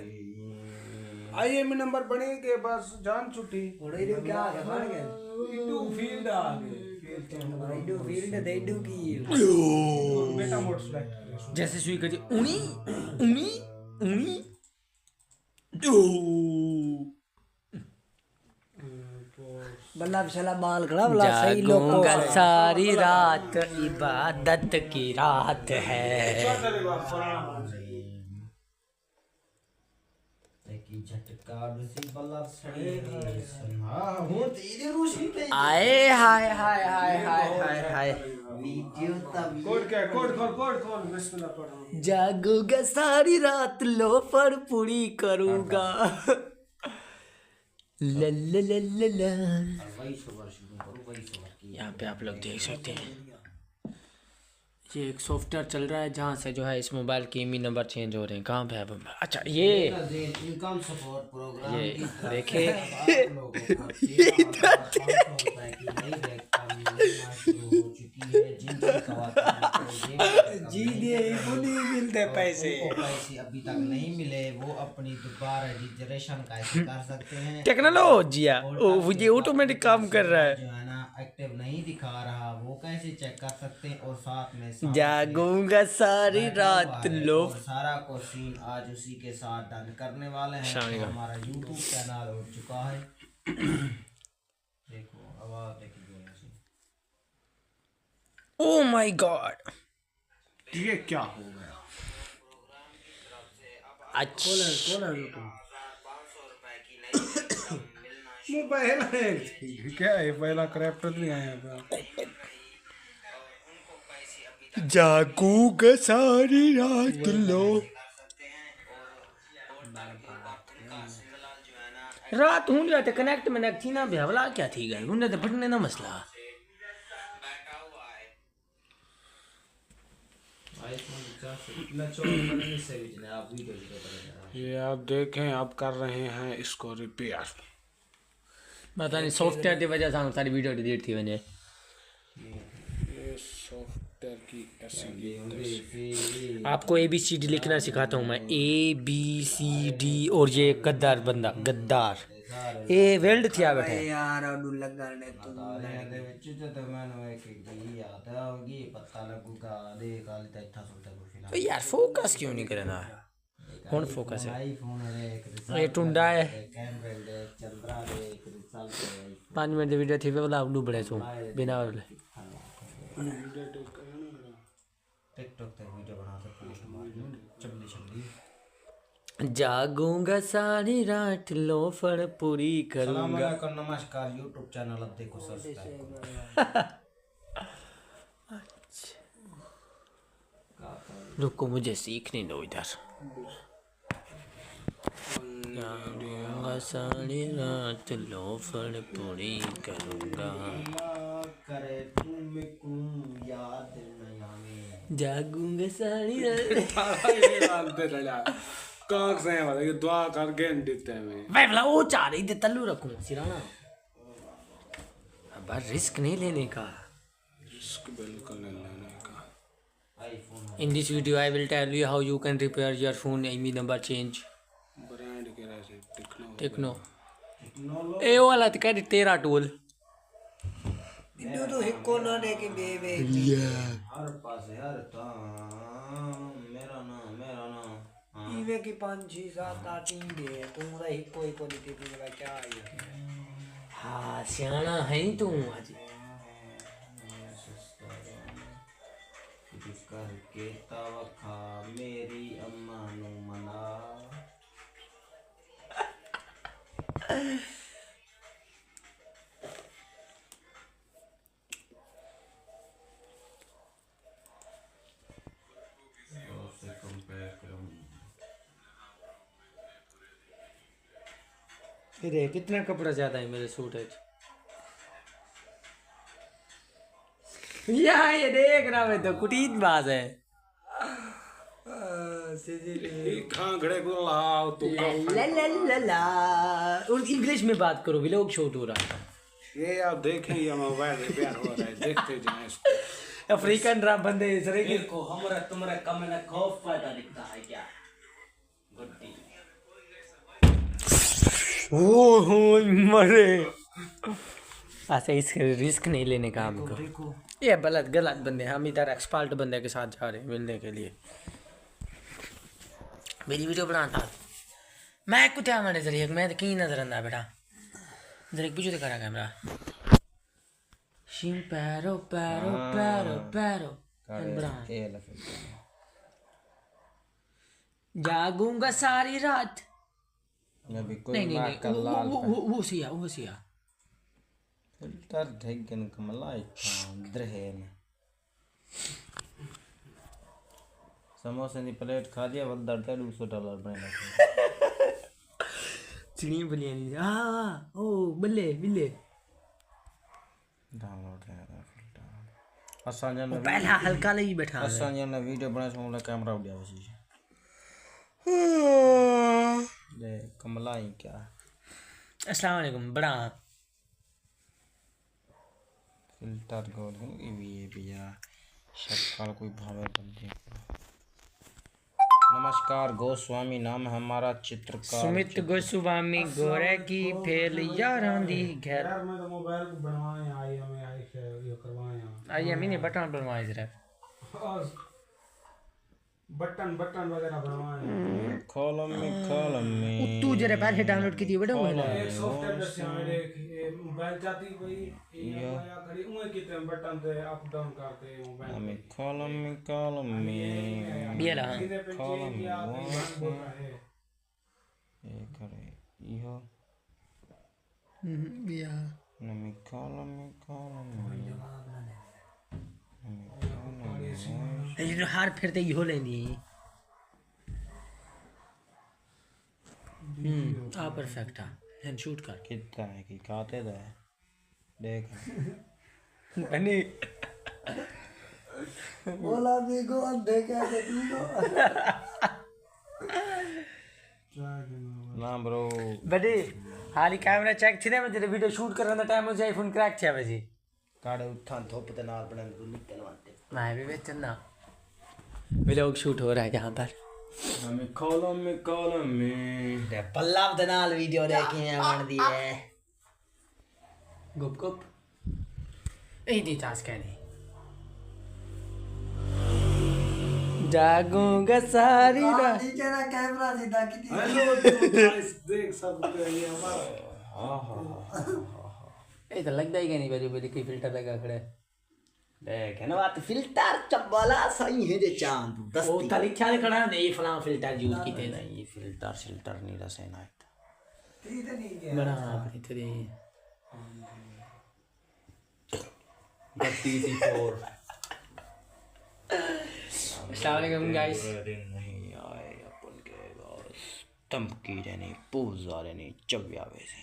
[SPEAKER 14] आइए में नंबर बने के बस जान छुट्टी
[SPEAKER 3] थोड़े दिन क्या आ गया
[SPEAKER 14] इडू फील्ड आ गए
[SPEAKER 3] इडू फील्ड दे इडू की
[SPEAKER 14] बेटा मोड सेलेक्ट
[SPEAKER 9] जैसे सुई कर उनी
[SPEAKER 3] बल्ला बिशला माल खड़ा बल्ला सही लोग
[SPEAKER 9] सारी रात इबादत की रात है आए हाय हाय हाय हाय हाय हाय
[SPEAKER 14] कोड बिस्मिल्लाह पढ़ो
[SPEAKER 9] जागूंगा सारी रात लोफर पूरी करूंगा यहाँ पे आप लोग देख सकते हैं ये एक सॉफ्टवेयर चल रहा है जहाँ से जो है इस मोबाइल के ईमेल नंबर चेंज हो रहे हैं कहाँ पे है अच्छा ये देखे
[SPEAKER 3] जी नहीं मिलते पैसे अभी तक नहीं मिले वो अपनी दोबारा रजिस्ट्रेशन कैसे कर सकते हैं
[SPEAKER 9] टेक्नोलॉजी ये ऑटोमेटिक काम कर रहा है
[SPEAKER 3] जो है ना एक्टिव नहीं दिखा रहा वो कैसे चेक कर सकते हैं और साथ में
[SPEAKER 9] जागूंगा सारी रात लो
[SPEAKER 3] सारा क्वेश्चन आज उसी के साथ डन करने वाले हैं तो हमारा यूट्यूब चैनल हो चुका है देखो अब आप देखिए
[SPEAKER 9] ओह माय गॉड
[SPEAKER 14] ये क्या हो गया
[SPEAKER 9] अच्छा
[SPEAKER 14] मोबाइल है क्या है पहला क्रैप्टर नहीं आया
[SPEAKER 9] जागूंगा सारी रात लो रात हूँ जाते कनेक्ट में थी ना बेहवला क्या थी गई उन्हें तो फटने ना मसला
[SPEAKER 14] ये आप देखें आप कर रहे हैं इसको रिपेयर
[SPEAKER 9] पता नहीं सॉफ्टवेयर की वजह से सारी वीडियो डिलीट थी मैंने
[SPEAKER 14] ये सॉफ्टवेयर की ऐसी
[SPEAKER 9] आपको ABCD लिखना सिखाता हूँ मैं ABCD और ये गद्दार बंदा गद्दार ये वेल्ड थिया बैठे
[SPEAKER 3] यार अडू लगा ने तू
[SPEAKER 15] ਦੇ ਵਿੱਚ ਜਦੋਂ ਮੈਨੂੰ ਇੱਕ ਗਈ ਆਦਾ ਹੋਗੀ ਪਤਾ ਲੱਗੂਗਾ ਦੇ ਕਾਲ ਤੇ ਇੱਥਾ ਸੁਣਦਾ ਕੋਈ ਫਿਲਹਾਲ
[SPEAKER 9] तो यार फोकस क्यों नहीं करना कौन फोकस है
[SPEAKER 15] ਆਈਫੋਨ ਦੇ ਇੱਕ
[SPEAKER 9] ये टुंडा है
[SPEAKER 15] ਕੈਮਰੇ ਦੇ ਚੰਦਰਾ ਦੇ ਇੱਕ ਰਿਜ਼ਲਟ
[SPEAKER 9] 5 मिनट की वीडियो थी पे वाला उडू बड़े सो बिना वाले
[SPEAKER 15] टिकटॉक पे वीडियो बना के पोस्ट मार चबली चबली
[SPEAKER 9] जागूंगा सारी रात लोफड़ पूरी
[SPEAKER 15] सलाम
[SPEAKER 9] करूंगा
[SPEAKER 15] अलैकुम नमस्कार यूट्यूब चैनल अब देखो सब्सक्राइब
[SPEAKER 9] रुको मुझे सीखने दो इधर जागूंगा सारी रात लोफड़ पूरी करूंगा
[SPEAKER 15] करे तुम को याद नहीं आवे
[SPEAKER 9] जागूंगा सारी रात
[SPEAKER 14] कांक से वाला ये दुआ करके देते हैं
[SPEAKER 9] भाई भला वो चाह रही थी तल्लू रखूं सिराना अब रिस्क नहीं लेने का
[SPEAKER 14] रिस्क बिल्कुल नहीं लेने का
[SPEAKER 9] In this video I will tell you how you can repair your phone IMEI number change
[SPEAKER 14] brand के रहे
[SPEAKER 9] टेक्नो ए वाला तो कह तेरा टूल
[SPEAKER 3] बिंदु तो हिको ना दे के बेबे
[SPEAKER 15] हर पास हर ता मेरा ना
[SPEAKER 3] इवे की 5 6 7 8 दे तुम दा हिको हिको दी का क्या है
[SPEAKER 9] हाँ सियाना है तू आज
[SPEAKER 15] करके तवखा मेरी अम्मा नु मना
[SPEAKER 9] ये कितना कपड़ा ज्यादा है मेरे सूट है यहाँ ये देख रहा मैं तो कुटीत बाज है
[SPEAKER 14] खांगड़े को लाओ तो
[SPEAKER 9] ला ला ला ला और इंग्लिश में बात करो व्लॉग शूट हो रहा है
[SPEAKER 14] ये आप देखें ये मोबाइल रिपेयर हो रहा है देखते जाएं इसको
[SPEAKER 9] अफ्रीकन ड्राम बंदे इसरे की
[SPEAKER 15] को हमरा तुम्हारा कम ना खौफ पैदा दिखता है क्या गुड्डी
[SPEAKER 9] ओहो मरे ऐसे इसके रिस्क नहीं लेने का हमको ये गलत बंदे हम इधर एक्सपर्ट बंदे के साथ जा रहे हैं मिलने के लिए मेरी वीडियो बनाता मैं कुत्ते हमारे जरिए मैं तो कहीं नजर आंदा बेटा जरा पीछे दिखा रहा कैमरा शिम पैरो पैरो पैरो पैरो जागूंगा सारी रात नहीं वो सिया
[SPEAKER 15] फिल्टर ढेगन कमलाई द्रहेन समोसे की प्लेट खा दिया बंदा $200 बने
[SPEAKER 9] चिड़ी बिरयानी हाँ ओ बल्ले बिल्ले
[SPEAKER 15] डाउनलोड है फिल्टर असा जन
[SPEAKER 9] पहला हल्का लगी बैठा
[SPEAKER 15] असा जन वीडियो बना सोला कैमरा उड़िया वसी ले कमलाई क्या
[SPEAKER 9] अस्सलाम वालेकुम बड़ा
[SPEAKER 15] फिल्टर गोल ये भैया शक्ल कोई भावे बंदे नमस्कार गोस्वामी नाम है हमारा चित्रकार
[SPEAKER 9] सुमित गोस्वामी गोरे की फेल यारां दी घर
[SPEAKER 14] यार मैं तो मोबाइल को बनवाए आई हमें आई से ये करवाए
[SPEAKER 9] आई मैंने बटन बनवाए जरा
[SPEAKER 14] बटन वगैरह बनवाए
[SPEAKER 15] कॉलम में
[SPEAKER 9] तू जरा पहले डाउनलोड की थी बड़ा वाला
[SPEAKER 14] एक सॉफ्टवेयर दस ये मोबाइल जाती कोई ये खड़ी उए कितने बटन से अप डाउन करते मोबाइल
[SPEAKER 15] हमें कॉलम में
[SPEAKER 9] ये ला
[SPEAKER 15] कॉलम ये करे यो
[SPEAKER 9] या
[SPEAKER 15] नमी कॉलम
[SPEAKER 9] ये हार फिरते यो लेनी आ परफेक्ट है शूट कर
[SPEAKER 15] कितना है कि खाते दा देख
[SPEAKER 9] बनी
[SPEAKER 3] बोला भी को अब देखा तो तू
[SPEAKER 15] ना ब्रो
[SPEAKER 9] बड़ी हाली कैमरा चेक थी ना मैं तेरे वीडियो शूट करने का टाइम मुझे आईफोन क्रैक किया वैसे
[SPEAKER 15] काड़े उठा थोप ते नाल बने निकलवाते
[SPEAKER 9] मैं भी बेचना व्लॉग शूट हो रहा है यहाँ पर
[SPEAKER 14] हमें कॉलम में
[SPEAKER 3] पल्लव दे नाल वीडियो देखी है बनदी है
[SPEAKER 9] गुप गुप ए दी टास्क कहनी जागूंगा सारी रात
[SPEAKER 3] नीचे ना कैमरा सीधा कितनी
[SPEAKER 14] हेलो देख सकते हैं ये हमारा
[SPEAKER 9] ए तो लगता ही नहीं मेरी मेरी की फिल्टर लगा खड़े
[SPEAKER 3] देख ना बात फिल्टर चब्बला सही है जे चांद दस्ती ओ तली क्या खड़ा नहीं फला फिल्टर यूज कीते नहीं फिल्टर नहीं रसे ना ठीक है नहीं
[SPEAKER 9] बड़ा अपनी तेरी 34 अस्सलाम गाइस
[SPEAKER 3] नहीं आए अपन के बस धमकी रहनी पूजा रहनी चव्या वैसे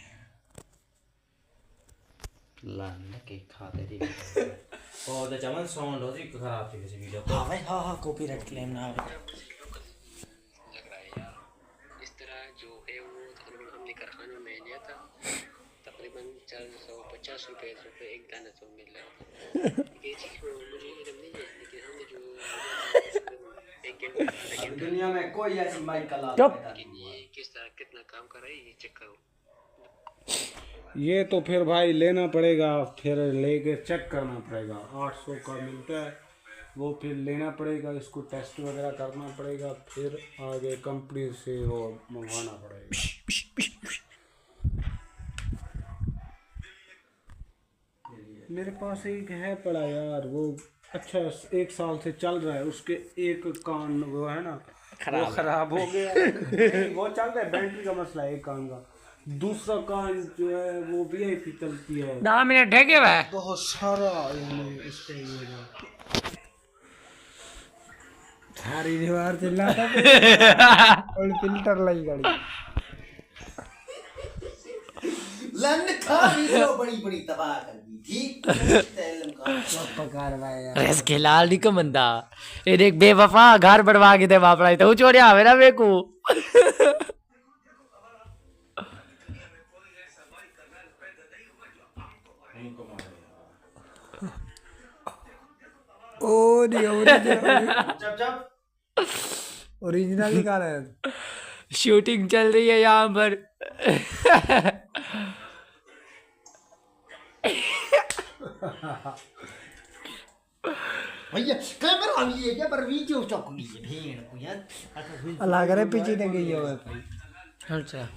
[SPEAKER 3] लान के खाते थी और द चमन साउंड हो जी खराब थी किसी वीडियो हां भाई हां कॉपीराइट क्लेम ना आवे
[SPEAKER 16] लग रहा है यार इस तरह जो है वो तकरीबन हमने कारखानों में लिया था तकरीबन 450 रुपए एक दाना तो मिल रहा था ये चीज मुझे इल्म नहीं है लेकिन हमने जो एक घंटे
[SPEAKER 3] दुनिया में कोई ऐसी माइक का लाभ
[SPEAKER 16] लेकिन ये किस तरह कितना काम कर रहा है ये चेक करो
[SPEAKER 14] ये तो फिर भाई लेना पड़ेगा फिर लेके चेक करना पड़ेगा 800 का मिलता है वो फिर लेना पड़ेगा इसको टेस्ट वगैरह करना पड़ेगा फिर आगे कंपनी से वो मंगवाना पड़ेगा मेरे पास एक है पड़ा यार वो अच्छा 1 साल से चल रहा है उसके एक कान वो है ना वो खराब हो गया वो चल रहा है बैटरी का मसला है एक कान का दूसरा कान जो है वो VIP चलती है
[SPEAKER 9] 10 मिनट ढके हुआ है
[SPEAKER 14] बहुत सारा इसके ये सारी दीवार चिल्ला था और फिल्टर लगी गाड़ी
[SPEAKER 3] लन खा वीडियो बड़ी तबाह कर दी ठीक
[SPEAKER 9] रेस के लाल नहीं कमंदा ये देख बेवफा घर बढ़वा के दे वापड़ा तो छोड़े आवे ना बेकू
[SPEAKER 14] ओ ओरिजिनल निकाल है
[SPEAKER 9] शूटिंग चल रही है यहाँ पर
[SPEAKER 3] भैया कैमरा भी है क्या पर वीडियो चौक गई है भेड़ को यार
[SPEAKER 14] अल्लाह करे पीछे न गई हो
[SPEAKER 9] अच्छा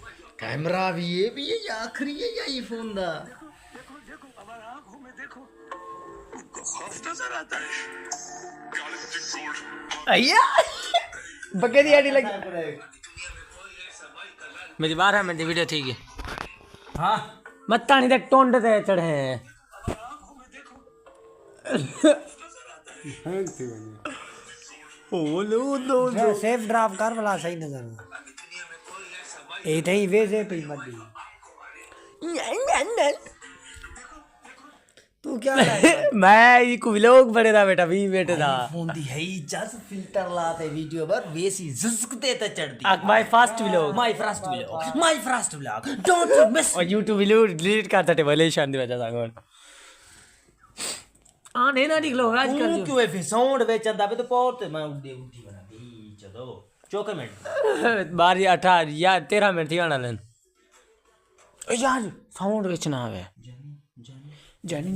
[SPEAKER 3] कैमरा भी है या आखिरी है या ये फोन दा
[SPEAKER 9] अय्या बकरी आड़ी लगी मेरी 12 मिनट वीडियो ठीक है हाँ मत्ता नहीं देख टोंड ते चढ़े हैं
[SPEAKER 14] ओ सेफ ड्राइव कर वाला सही नजर ए नहीं वैसे पे मत दी तू क्या
[SPEAKER 9] मैं ये को व्लॉग बने दा बेटा 20 मिनट दा
[SPEAKER 3] फोन दी है जस्ट फिल्टर लाते वीडियो पर वैसी झुसकते ते चढ़ती
[SPEAKER 9] my first
[SPEAKER 3] vlog don't miss
[SPEAKER 9] और YouTube व्लॉग डिलीट करता थे भले शांति वजह सांगोन आने ना निकलो आज कर
[SPEAKER 3] क्यों है साउंड बेचंदा बे तो पौर ते मैं उठी बना दी चलो 4 मिनट
[SPEAKER 9] 12 18 या 13 मिनट थी आना लेन यार साउंड बेचना है जानी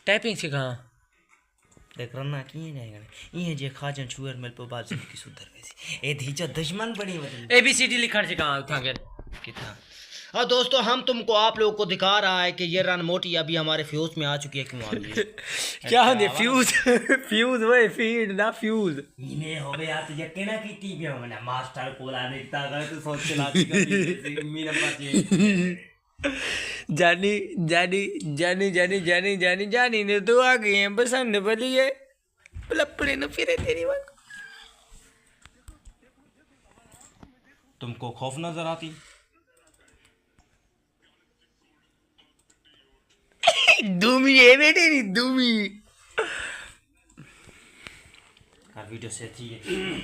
[SPEAKER 9] टाइपिंग सिखा
[SPEAKER 3] देख रहा कि ये जे खाजन छुअर मिल पे बात की सुधर वैसी ए धीचा दुश्मन बड़ी मतलब
[SPEAKER 9] ABCD लिखण सिखा उठा के
[SPEAKER 3] कितना हाँ दोस्तों हम तुमको आप लोगों को दिखा रहा है कि ये रन मोटी अभी हमारे फ्यूज में आ चुकी है क्यों आ रही है
[SPEAKER 9] क्या होंगे फ्यूज वो फीड ना फ्यूज
[SPEAKER 15] इने हो गया तो यकीन है कि टीवी में ना मास्टर कोला ने इतना कर तो सोच चला दी मेरा पास
[SPEAKER 9] जानी ने तो आ गई है बसंत बली है लपड़े न फिरे तेरी बात
[SPEAKER 3] तुमको खौफ नजर आती
[SPEAKER 9] दूमी है बेटे नहीं दूमी
[SPEAKER 3] कार वीडियो से थी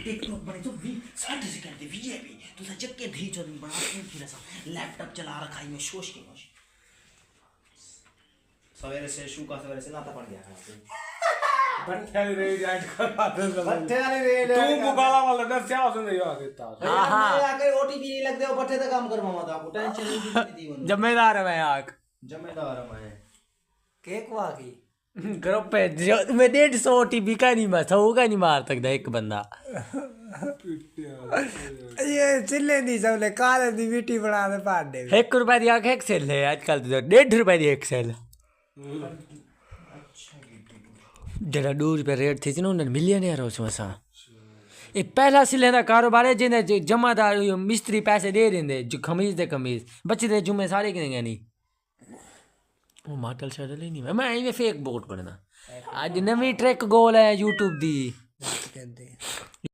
[SPEAKER 3] टिकटॉक बने तो 60 सेकंड दे वीआईपी तो सजग के धी चोरी बड़ा फोन फिर सा लैपटॉप चला रखा है में शोश के सवेरे से शू का सवेरे से नाता पड़ गया
[SPEAKER 14] ਬੱਠੇ ਵਾਲੀ ਰੇਂਜ ਐਡ ਕਰਵਾ ਦੇ
[SPEAKER 13] ਬੱਠੇ ਵਾਲੀ ਰੇਂਜ
[SPEAKER 14] ਤੂੰ ਮੁਕਾਲਾ ਵਾਲਾ ਦੱਸਿਆ ਉਸਨੇ ਯਾ ਦਿੱਤਾ
[SPEAKER 3] मैं आके ओटीपी नहीं लगते हो बट्टे का काम करवाऊंगा तो आपको टेंशन नहीं दी थी
[SPEAKER 9] जिम्मेदार है मैं आग
[SPEAKER 3] जिम्मेदार है मैं केक वाकी
[SPEAKER 9] ग्रुप है जो मैं 150 ओटीपी का नहीं मार 100 का नहीं मार सकता एक बंदा
[SPEAKER 14] ये चिल्ले नहीं सबले काले दी मिट्टी बना दे पाडे
[SPEAKER 9] 1 रुपए दी आंख एक्सेल है आजकल तो 1.5 रुपए दी एक्सेल ਜਿਹੜਾ 2 ਰੁਪਏ ਰੇਟ ਥੀ ਸੀ ਨਾ ਉਹਨਾਂ ਨੇ ਮਿਲੀਅਨਰ ਹੋ ਸੀ ਮਸਾਂ ਇਹ ਪਹਿਲਾ ਸਿਲੇ ਦਾ ਕਾਰੋਬਾਰ ਹੈ ਜਿਹਦੇ ਜਮਾਦਾਰ ਮਿਸਤਰੀ ਪੈਸੇ ਦੇ ਦਿੰਦੇ ਜੋ ਖਮੀਜ਼ ਦੇ ਕਮੀਜ਼ ਬੱਚੇ ਦੇ ਜੁਮੇ ਸਾਰੇ ਕਿਨੇ ਨਹੀਂ ਉਹ ਮਾਟਲ ਸ਼ੈਡਲ ਹੀ ਨਹੀਂ ਮੈਂ ਐਵੇਂ ਫੇਕ ਬੋਟ ਬਣਨਾ ਅੱਜ ਨਵੀਂ ਟ੍ਰਿਕ ਗੋਲ ਹੈ YouTube ਦੀ ਕਹਿੰਦੇ